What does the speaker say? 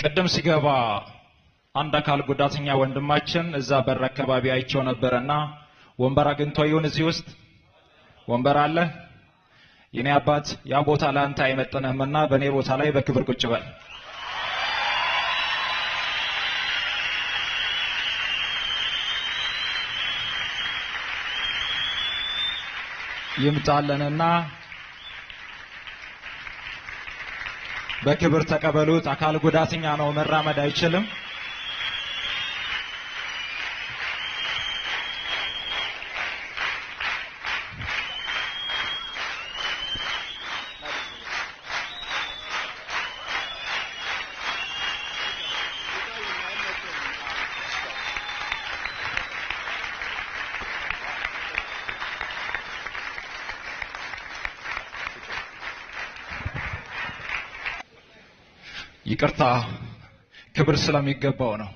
ቅድም ሲገባ አንድ አካል ጉዳተኛ ወንድማችን እዛ በር አካባቢ አይቸው ነበርና ወንበር አግኝቶ ይሁን እዚህ ውስጥ ወንበር አለ የኔ አባት ያ ቦታ ላንተ አይመጥንህምና በኔ ቦታ ላይ በክብር ቁጭ በል ይምጣልንና በክብር ተቀበሉት አካል ጉዳተኛ ነው መራመድ አይችልም ይቅርታ ክብር ስለሚገባው ነው